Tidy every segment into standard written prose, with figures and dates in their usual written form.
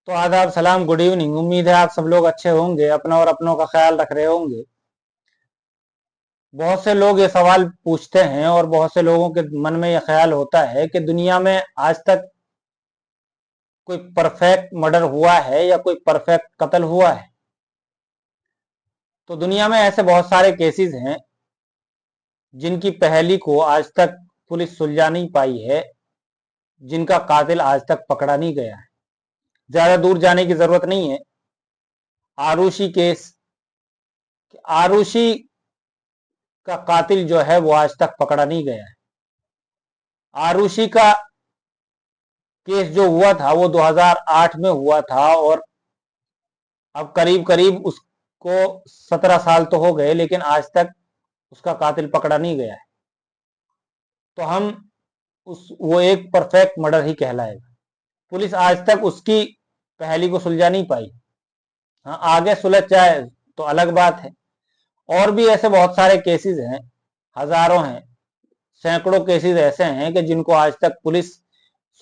तो आदाब, सलाम, गुड इवनिंग। उम्मीद है आप सब लोग अच्छे होंगे, अपना और अपनों का ख्याल रख रहे होंगे। बहुत से लोग ये सवाल पूछते हैं और बहुत से लोगों के मन में यह ख्याल होता है कि दुनिया में आज तक कोई परफेक्ट मर्डर हुआ है या कोई परफेक्ट कत्ल हुआ है। तो दुनिया में ऐसे बहुत सारे केसेस हैं जिनकी पहेली को आज तक पुलिस सुलझा नहीं पाई है, जिनका कातिल आज तक पकड़ा नहीं गया है। ज्यादा दूर जाने की जरूरत नहीं है। आरुषि केस, आरुषि का कातिल जो है वो आज तक पकड़ा नहीं गया है। आरुषि का केस जो हुआ था वो 2008 में हुआ था और अब करीब करीब उसको 17 साल तो हो गए, लेकिन आज तक उसका कातिल पकड़ा नहीं गया है। तो हम वो एक परफेक्ट मर्डर ही कहलाएगा। पुलिस आज तक उसकी पहेली को सुलझा नहीं पाई। हाँ, आगे सुलझ जाए तो अलग बात है। और भी ऐसे बहुत सारे केसेस हैं, हजारों हैं, सैकड़ों केसेस ऐसे हैं कि जिनको आज तक पुलिस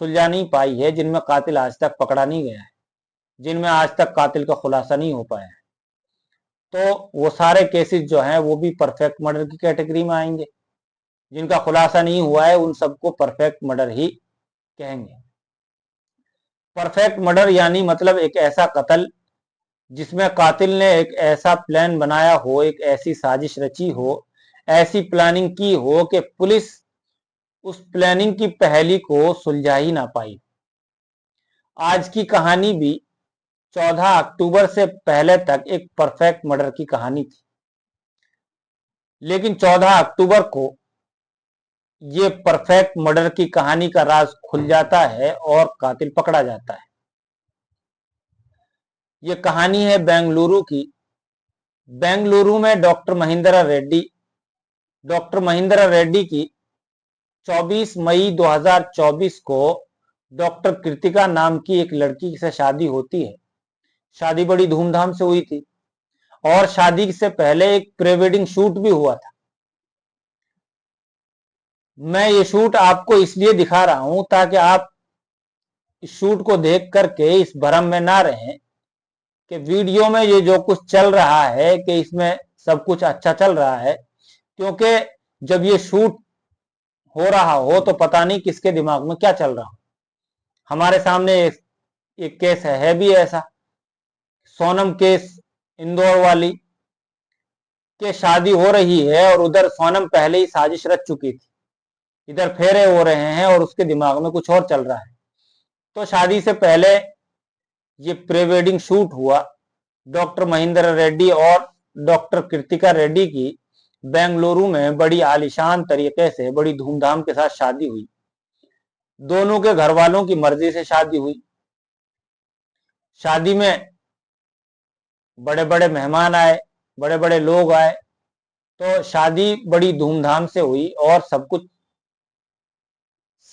सुलझा नहीं पाई है, जिनमें कातिल आज तक पकड़ा नहीं गया है, जिनमें आज तक कातिल का खुलासा नहीं हो पाया है। तो वो सारे केसेस जो हैं वो भी परफेक्ट मर्डर की कैटेगरी में आएंगे। जिनका खुलासा नहीं हुआ है उन सबको परफेक्ट मर्डर ही कहेंगे। परफेक्ट मर्डर यानी मतलब एक ऐसा कत्ल जिसमें कातिल ने एक ऐसा प्लान बनाया हो, एक ऐसी साजिश रची हो, ऐसी प्लानिंग की हो कि पुलिस उस प्लानिंग की पहेली को सुलझा ही ना पाई। आज की कहानी भी 14 अक्टूबर से पहले तक एक परफेक्ट मर्डर की कहानी थी, लेकिन 14 अक्टूबर को ये परफेक्ट मर्डर की कहानी का राज खुल जाता है और कातिल पकड़ा जाता है। ये कहानी है बेंगलुरु की। बेंगलुरु में डॉक्टर महिंद्रा रेड्डी की 24 मई 2024 को डॉक्टर कृतिका नाम की एक लड़की से शादी होती है। शादी बड़ी धूमधाम से हुई थी और शादी से पहले एक प्री वेडिंग शूट भी हुआ था। मैं ये शूट आपको इसलिए दिखा रहा हूं ताकि आप इस शूट को देख करके इस भ्रम में ना रहें कि वीडियो में ये जो कुछ चल रहा है कि इसमें सब कुछ अच्छा चल रहा है, क्योंकि जब ये शूट हो रहा हो तो पता नहीं किसके दिमाग में क्या चल रहा हो। हमारे सामने एक केस है भी ऐसा, सोनम केस, इंदौर वाली के शादी हो रही है और उधर सोनम पहले ही साजिश रच चुकी थी, इधर फेरे हो रहे हैं और उसके दिमाग में कुछ और चल रहा है। तो शादी से पहले ये प्री वेडिंग शूट हुआ। डॉक्टर महिंद्रा रेड्डी और डॉक्टर कृतिका रेड्डी की बेंगलुरु में बड़ी आलीशान तरीके से, बड़ी धूमधाम के साथ शादी हुई। दोनों के घर वालों की मर्जी से शादी हुई। शादी में बड़े बड़े मेहमान आए, बड़े बड़े लोग आए। तो शादी बड़ी धूमधाम से हुई और सब कुछ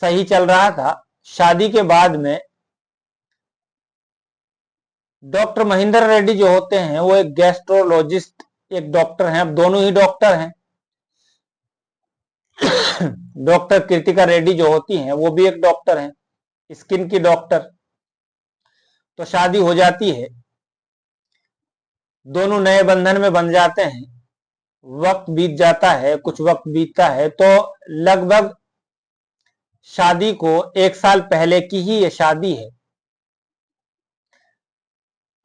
सही चल रहा था। शादी के बाद में डॉक्टर महिंद्रा रेड्डी जो होते हैं वो एक गैस्ट्रोलॉजिस्ट, एक डॉक्टर हैं। अब दोनों ही डॉक्टर हैं। डॉक्टर कृतिका रेड्डी जो होती हैं वो भी एक डॉक्टर हैं, स्किन की डॉक्टर। तो शादी हो जाती है, दोनों नए बंधन में बंध जाते हैं। वक्त बीत जाता है, कुछ वक्त बीतता है तो लगभग शादी को 1 साल पहले की ही ये शादी है।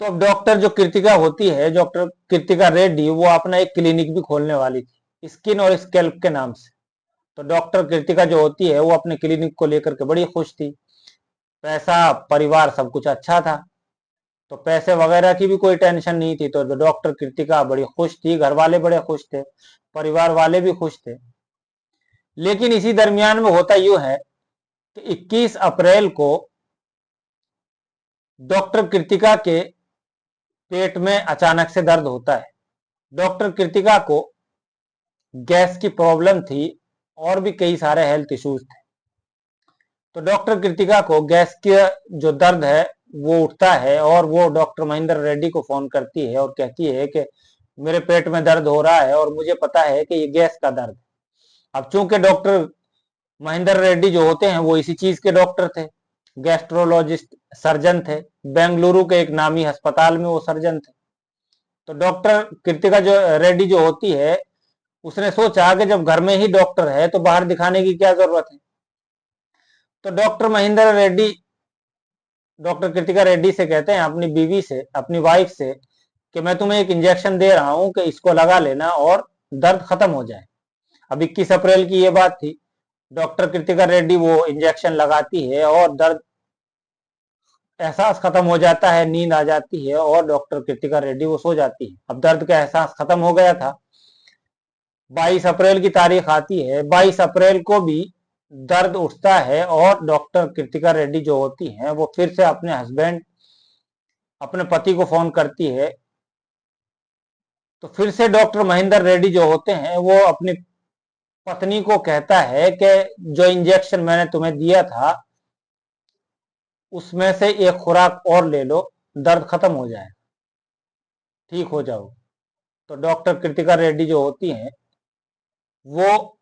तो अब डॉक्टर जो कृतिका होती है, डॉक्टर कृतिका रेड्डी, वो अपना एक क्लिनिक भी खोलने वाली थी, स्किन और स्कैल्प के नाम से। तो डॉक्टर कृतिका जो होती है वो अपने क्लिनिक को लेकर के बड़ी खुश थी। पैसा, परिवार, सब कुछ अच्छा था, तो पैसे वगैरह की भी कोई टेंशन नहीं थी। तो डॉक्टर कृतिका बड़ी खुश थी, घर वाले बड़े खुश थे, परिवार वाले भी खुश थे। लेकिन इसी दरमियान में होता यूं है कि 21 अप्रैल को डॉक्टर कृतिका के पेट में अचानक से दर्द होता है। डॉक्टर कृतिका को गैस की प्रॉब्लम थी और भी कई सारे हेल्थ इश्यूज थे। तो डॉक्टर कृतिका को गैस के जो दर्द है वो उठता है और वो डॉक्टर महिंद्रा रेड्डी को फोन करती है और कहती है कि मेरे पेट में दर्द हो रहा है और मुझे पता है कि ये गैस का दर्द है। अब चूंकि डॉक्टर महिंद्रा रेड्डी जो होते हैं वो इसी चीज के डॉक्टर थे, गैस्ट्रोलॉजिस्ट सर्जन थे, बेंगलुरु के एक नामी अस्पताल में वो सर्जन थे। तो डॉक्टर कृतिका जो रेड्डी जो होती है, उसने सोचा कि जब घर में ही डॉक्टर है तो बाहर दिखाने की क्या जरूरत है। तो डॉक्टर महेंद्र रेड्डी डॉक्टर कृतिका रेड्डी से कहते हैं, अपनी बीवी से, अपनी वाइफ से, कि मैं तुम्हें एक इंजेक्शन दे रहा हूं कि इसको लगा लेना और दर्द खत्म हो जाए। अब 21 अप्रैल की ये बात थी। डॉक्टर कृतिका रेड्डी वो इंजेक्शन लगाती है और दर्द, एहसास खत्म हो जाता है, नींद आ जाती है और डॉक्टर कृतिका रेड्डी वो सो जाती है। अब दर्द का एहसास खत्म हो गया था। 22 अप्रैल की तारीख आती है। 22 अप्रैल को भी दर्द उठता है और डॉक्टर कृतिका रेड्डी जो होती हैं वो फिर से अपने हस्बैंड, अपने पति को फोन करती है। तो फिर से डॉक्टर महेंद्र रेड्डी जो होते हैं वो अपनी पत्नी को कहता है कि जो इंजेक्शन मैंने तुम्हें दिया था उसमें से एक खुराक और ले लो, दर्द खत्म हो जाए, ठीक हो जाओ। तो डॉक्टर कृतिका रेड्डी जो होती हैं वो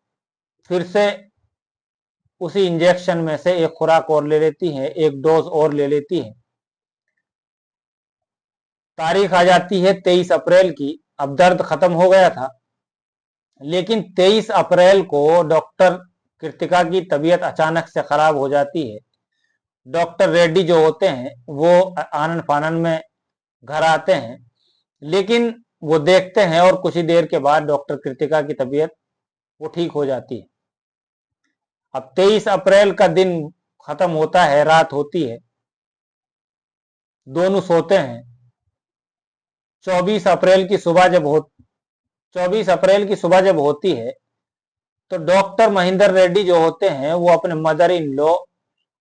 फिर से उसी इंजेक्शन में से एक खुराक और ले लेती हैं, एक डोज और ले लेती हैं। तारीख आ जाती है 23 अप्रैल की। अब दर्द खत्म हो गया था, लेकिन 23 अप्रैल को डॉक्टर कृतिका की तबीयत अचानक से खराब हो जाती है। डॉक्टर रेड्डी जो होते हैं वो आनन फानन में घर आते हैं, लेकिन वो देखते हैं और कुछ ही देर के बाद डॉक्टर कृतिका की तबीयत वो ठीक हो जाती है। अब 23 अप्रैल का दिन खत्म होता है, रात होती है, दोनों सोते हैं। 24 अप्रैल की सुबह जब 24 अप्रैल की सुबह जब होती है तो डॉक्टर महेंद्र रेड्डी जो होते हैं वो अपने मदर इन लॉ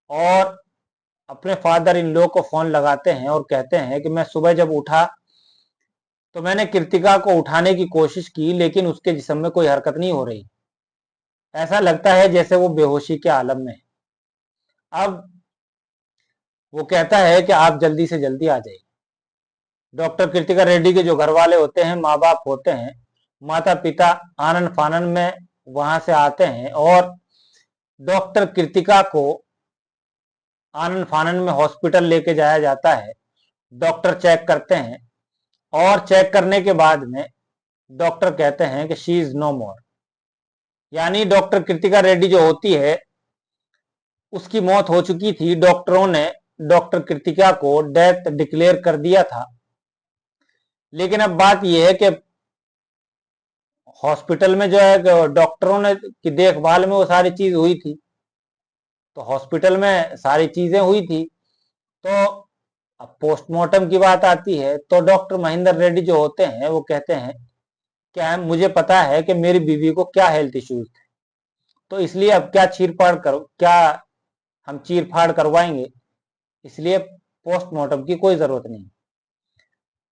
और अपने फादर इन लॉ को फोन लगाते हैं और कहते हैं कि मैं सुबह जब उठा तो मैंने कृतिका को उठाने की कोशिश की, लेकिन उसके जिस्म में कोई हरकत नहीं हो रही। ऐसा लगता है जैसे वो बेहोशी के आलम में है। अब वो कहता है कि आप जल्दी से जल्दी आ जाइए। डॉक्टर कृतिका रेड्डी के जो घर वाले होते हैं, माँ बाप होते हैं, माता पिता आनन फानन में वहां से आते हैं और डॉक्टर कृतिका को आनन फानन में हॉस्पिटल लेके जाया जाता है। डॉक्टर चेक करते हैं और चेक करने के बाद में डॉक्टर कहते हैं कि शी इज नो मोर, यानी डॉक्टर कृतिका रेड्डी जो होती है उसकी मौत हो चुकी थी। डॉक्टरों ने डॉक्टर कृतिका को डेथ डिक्लेयर कर दिया था। लेकिन अब बात यह है कि हॉस्पिटल में जो है डॉक्टरों ने की देखभाल में वो सारी चीज हुई थी, तो हॉस्पिटल में सारी चीजें हुई थी। तो अब पोस्टमार्टम की बात आती है तो डॉक्टर महेंद्र रेड्डी जो होते हैं वो कहते हैं क्या मुझे पता है कि मेरी बीवी को क्या हेल्थ इश्यूज थे, तो इसलिए अब क्या हम चीर फाड़ करवाएंगे, इसलिए पोस्टमार्टम की कोई जरूरत नहीं।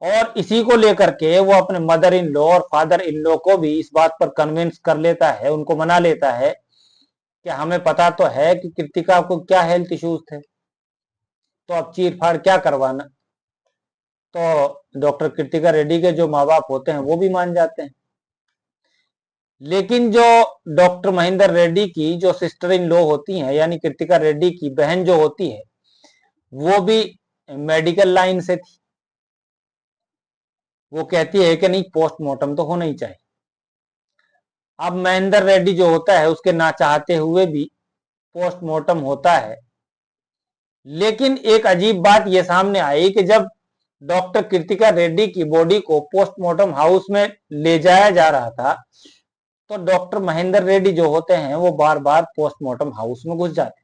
और इसी को लेकर के वो अपने मदर इन लॉ और फादर इन लॉ को भी इस बात पर कन्विंस कर लेता है, उनको मना लेता है कि हमें पता तो है कि कृतिका को क्या हेल्थ इश्यूज थे, तो अब चीर फाड़ क्या करवाना। तो डॉक्टर कृतिका रेड्डी के जो माँ बाप होते हैं वो भी मान जाते हैं। लेकिन जो डॉक्टर महेंद्र रेड्डी की जो सिस्टर इन लॉ होती हैं, यानी कृतिका रेड्डी की बहन जो होती है, वो भी मेडिकल लाइन से थी। वो कहती है कि नहीं, पोस्टमार्टम तो होना ही चाहिए। अब महेंद्र रेड्डी जो होता है उसके ना चाहते हुए भी पोस्टमार्टम होता है। लेकिन एक अजीब बात यह सामने आई कि जब डॉक्टर कृतिका रेड्डी की बॉडी को पोस्टमार्टम हाउस में ले जाया जा रहा था तो डॉक्टर महेंद्र रेड्डी जो होते हैं वो बार बार पोस्टमार्टम हाउस में घुस जाते।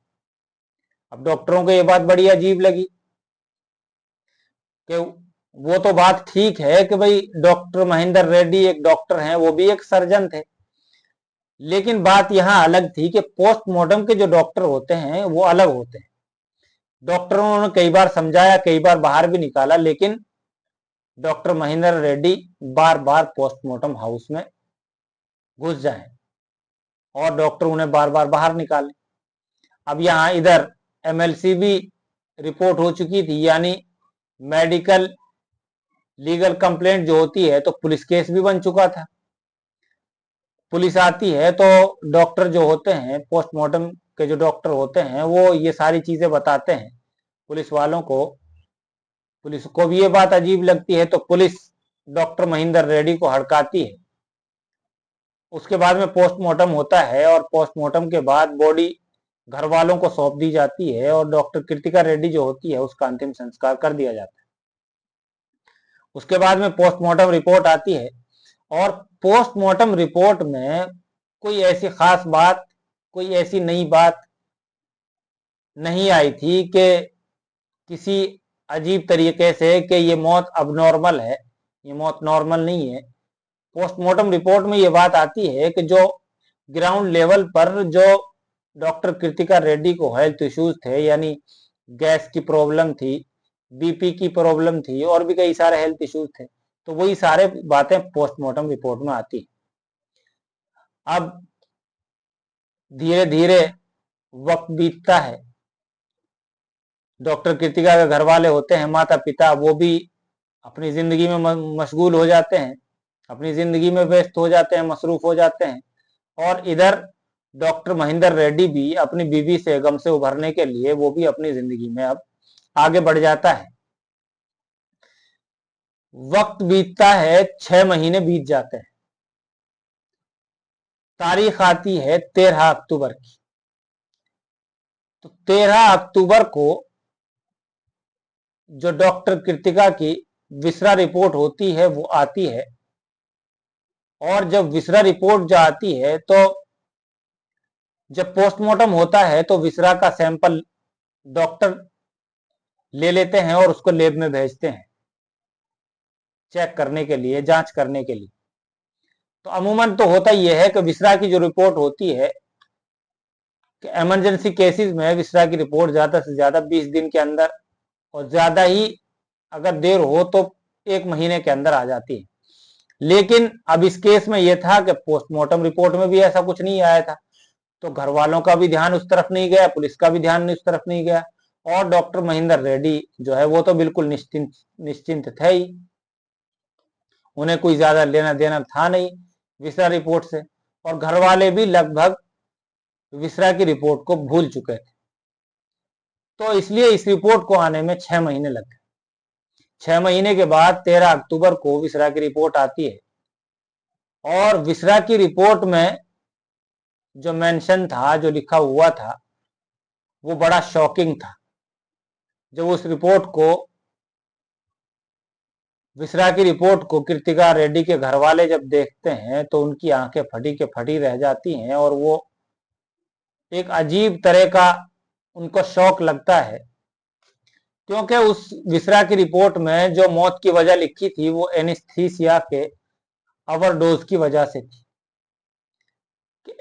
अब डॉक्टरों को ये बात बड़ी अजीब लगी कि वो तो बात ठीक है कि भाई डॉक्टर महेंद्र रेड्डी एक डॉक्टर हैं, वो भी एक सर्जन थे, लेकिन बात यहां अलग थी कि पोस्टमार्टम के जो डॉक्टर होते हैं वो अलग होते हैं। डॉक्टरों ने कई बार समझाया, कई बार बाहर भी निकाला, लेकिन डॉक्टर महेंद्र रेड्डी बार बार पोस्टमार्टम हाउस में घुस जाए और डॉक्टर उन्हें बार बार बाहर निकाले। अब यहाँ इधर एमएलसी भी रिपोर्ट हो चुकी थी, यानी मेडिकल लीगल कंप्लेंट जो होती है, तो पुलिस केस भी बन चुका था। पुलिस आती है तो डॉक्टर जो होते हैं पोस्टमार्टम के जो डॉक्टर होते हैं वो ये सारी चीजें बताते हैं पुलिस वालों को। पुलिस को भी ये बात अजीब लगती है, तो पुलिस डॉक्टर महेंद्र रेड्डी को हड़काती है। उसके बाद में पोस्टमार्टम होता है और पोस्टमार्टम के बाद बॉडी घर वालों को सौंप दी जाती है और डॉक्टर कृतिका रेड्डी जो होती है उसका अंतिम संस्कार कर दिया जाता है। उसके बाद में पोस्टमार्टम रिपोर्ट आती है और पोस्टमार्टम रिपोर्ट में कोई ऐसी खास बात, कोई ऐसी नई बात नहीं आई थी कि किसी अजीब तरीके से कि ये मौत अबनॉर्मल है, ये मौत नॉर्मल नहीं है। पोस्टमार्टम रिपोर्ट में ये बात आती है कि जो ग्राउंड लेवल पर जो डॉक्टर कृतिका रेड्डी को हेल्थ इश्यूज थे, यानी गैस की प्रॉब्लम थी, बीपी की प्रॉब्लम थी और भी कई सारे हेल्थ इश्यूज थे, तो वही सारे बातें पोस्टमार्टम रिपोर्ट में आती। अब धीरे धीरे वक्त बीतता है, डॉक्टर कृतिका के घर वाले होते हैं, माता पिता, वो भी अपनी जिंदगी में मशगूल हो जाते हैं, अपनी जिंदगी में व्यस्त हो जाते हैं, मसरूफ हो जाते हैं। और इधर डॉक्टर महेंद्र रेड्डी भी अपनी बीवी से गम से उभरने के लिए वो भी अपनी जिंदगी में अब आगे बढ़ जाता है। वक्त बीतता है, 6 महीने बीत जाते हैं। तारीख आती है 13 अक्टूबर की। तो 13 अक्टूबर को जो डॉक्टर कृतिका की विसरा रिपोर्ट होती है वो आती है, और जब विसरा रिपोर्ट जो आती है तो जब पोस्टमार्टम होता है तो विसरा का सैंपल डॉक्टर ले लेते हैं और उसको लैब में भेजते हैं चेक करने के लिए, जांच करने के लिए। तो अमूमन तो होता यह है कि विसरा की जो रिपोर्ट होती है कि इमरजेंसी केसेस में विसरा की रिपोर्ट ज्यादा से ज्यादा 20 दिन के अंदर, और ज्यादा ही अगर देर हो तो 1 महीने के अंदर आ जाती है। लेकिन अब इस केस में यह था कि पोस्टमार्टम रिपोर्ट में भी ऐसा कुछ नहीं आया था, तो घर वालों का भी ध्यान उस तरफ नहीं गया, पुलिस का भी ध्यान उस तरफ नहीं गया, और डॉक्टर महेंद्र रेड्डी जो है वो तो बिल्कुल निश्चिंत थे ही। उन्हें कोई ज्यादा लेना देना था नहीं विसरा रिपोर्ट से, और घर वाले भी लगभग विसरा की रिपोर्ट को भूल चुके थे। तो इसलिए इस रिपोर्ट को आने में 6 महीने लग गए। 6 महीने के बाद 13 अक्टूबर को विसरा की रिपोर्ट आती है, और विसरा की रिपोर्ट में जो मेंशन था, जो लिखा हुआ था, वो बड़ा शॉकिंग था। जब उस रिपोर्ट को, विसरा की रिपोर्ट को कृतिका रेड्डी के घर वाले जब देखते हैं तो उनकी आंखें फटी के फटी रह जाती हैं, और वो एक अजीब तरह का उनको शौक लगता है, क्योंकि उस विसरा की रिपोर्ट में जो मौत की वजह लिखी थी वो एनेस्थीसिया के ओवरडोज की वजह से थी।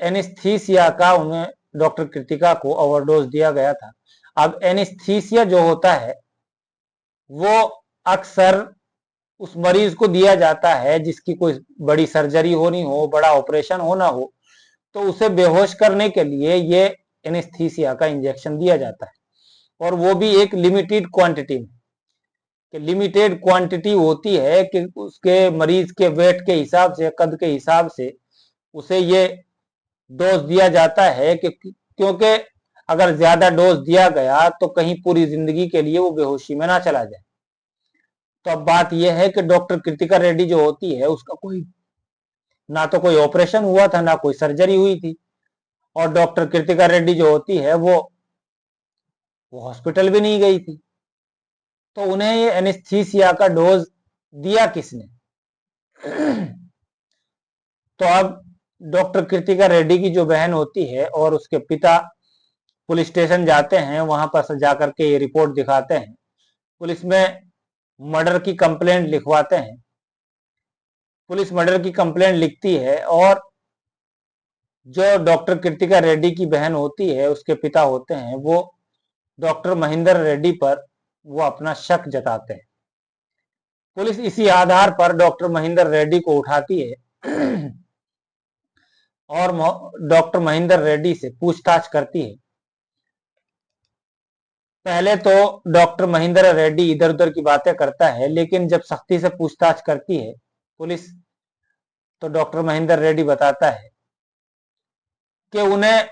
एनेस्थीसिया का उन्हें, डॉक्टर कृतिका को ओवरडोज दिया गया था। अब एनेस्थीसिया जो होता है वो अक्सर उस मरीज को दिया जाता है जिसकी कोई बड़ी सर्जरी होनी हो, बड़ा ऑपरेशन होना हो, तो उसे बेहोश करने के लिए ये एनेस्थीसिया का इंजेक्शन दिया जाता है, और वो भी एक लिमिटेड क्वांटिटी में। लिमिटेड क्वांटिटी होती है कि उसके मरीज के वेट के हिसाब से, कद के हिसाब से उसे ये डोज दिया जाता है कि, क्योंकि अगर ज्यादा डोज दिया गया तो कहीं पूरी जिंदगी के लिए वो बेहोशी में ना चला जाए। तो अब बात यह है कि डॉक्टर कृतिका रेड्डी जो होती है उसका कोई, ना तो कोई ऑपरेशन हुआ था, ना कोई सर्जरी हुई थी, और डॉक्टर कृतिका रेड्डी जो होती है वो हॉस्पिटल भी नहीं गई थी। तो उन्हें ये एनेस्थीसिया का डोज दिया किसने? तो अब डॉक्टर कृतिका रेड्डी की जो बहन होती है और उसके पिता पुलिस स्टेशन जाते हैं, वहां पर जाकर के ये रिपोर्ट दिखाते हैं, पुलिस में मर्डर की कंप्लेंट लिखवाते हैं। पुलिस मर्डर की कंप्लेंट लिखती है, और जो डॉक्टर कृतिका रेड्डी की बहन होती है, उसके पिता होते हैं, वो डॉक्टर महेंद्र रेड्डी पर वो अपना शक जताते हैं। पुलिस इसी आधार पर डॉक्टर महेंद्र रेड्डी को उठाती है और डॉक्टर महेंद्र रेड्डी से पूछताछ करती है। पहले तो डॉक्टर महेंद्र रेड्डी इधर उधर की बातें करता है, लेकिन जब सख्ती से पूछताछ करती है पुलिस, तो डॉक्टर महेंद्र रेड्डी बताता है कि उन्हें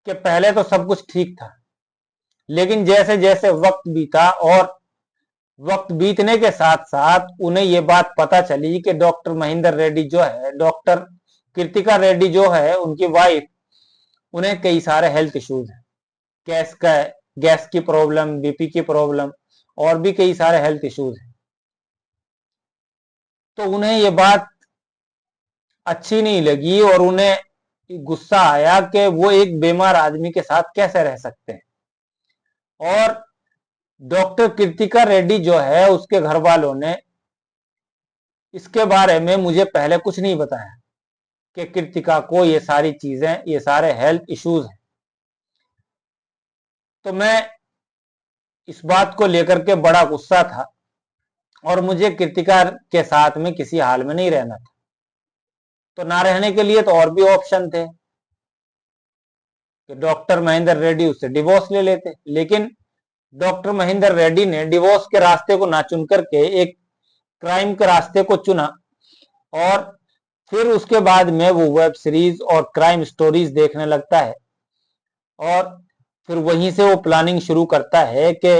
कि पहले तो सब कुछ ठीक था, लेकिन जैसे जैसे वक्त बीता और वक्त बीतने के साथ साथ उन्हें ये बात पता चली कि डॉक्टर महेंद्र रेड्डी जो है, डॉक्टर कृतिका रेड्डी जो है, उनकी वाइफ, उन्हें कई सारे हेल्थ इश्यूज हैं। गैस की प्रॉब्लम, बीपी की प्रॉब्लम और भी कई सारे हेल्थ इश्यूज हैं। तो उन्हें ये बात अच्छी नहीं लगी और उन्हें गुस्सा आया कि वो एक बीमार आदमी के साथ कैसे रह सकते हैं। और डॉक्टर कृतिका रेड्डी जो है, उसके घर वालों ने इसके बारे में मुझे पहले कुछ नहीं बताया कि कृतिका को ये सारी चीजें, ये सारे हेल्थ इश्यूज हैं। तो मैं इस बात को लेकर के बड़ा गुस्सा था और मुझे कृतिका के साथ में किसी हाल में नहीं रहना था। तो ना रहने के लिए तो और भी ऑप्शन थे कि डॉक्टर महेंद्र रेड्डी उससे डिवोर्स ले लेते, लेकिन डॉक्टर महेंद्र रेड्डी ने डिवोर्स के रास्ते को ना चुन करके एक क्राइम के रास्ते को चुना। और फिर उसके बाद में वो वेब सीरीज और क्राइम स्टोरीज देखने लगता है और फिर वहीं से वो प्लानिंग शुरू करता है कि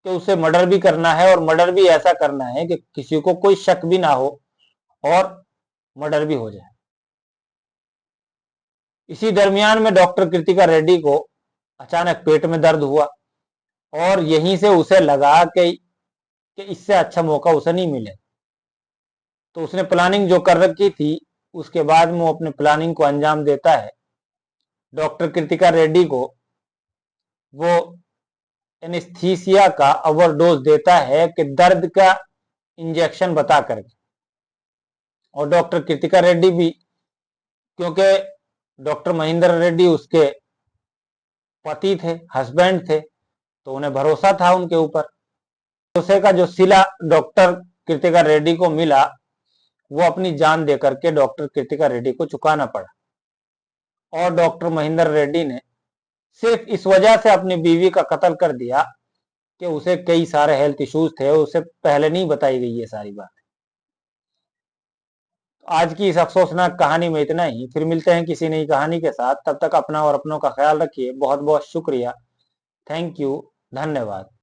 उसे मर्डर भी करना है और मर्डर भी ऐसा करना है कि किसी को कोई शक भी ना हो और मर्डर भी हो जाए। इसी दरमियान में डॉक्टर कृतिका रेड्डी को अचानक पेट में दर्द हुआ और यहीं से उसे लगा कि इससे अच्छा मौका उसे नहीं मिले। तो उसने प्लानिंग जो कर रखी थी, उसके बाद में वो अपने प्लानिंग को अंजाम देता है। डॉक्टर कृतिका रेड्डी को वो एनेस्थीसिया का ओवरडोज देता है कि दर्द का इंजेक्शन बता करके। और डॉक्टर कृतिका रेड्डी भी, क्योंकि डॉक्टर महेंद्र रेड्डी उसके पति थे, हस्बैंड थे, तो उन्हें भरोसा था उनके ऊपर। भरोसे का जो सिला डॉक्टर कृतिका रेड्डी को मिला, वो अपनी जान देकर के डॉक्टर कृतिका रेड्डी को चुकाना पड़ा। और डॉक्टर महेंद्र रेड्डी ने सिर्फ इस वजह से अपनी बीवी का कत्ल कर दिया कि उसे कई सारे हेल्थ इश्यूज थे, उसे पहले नहीं बताई गई ये सारी बात। आज की इस अफसोसनाक कहानी में इतना ही। फिर मिलते हैं किसी नई कहानी के साथ। तब तक अपना और अपनों का ख्याल रखिए। बहुत बहुत शुक्रिया। Thank you. धन्यवाद।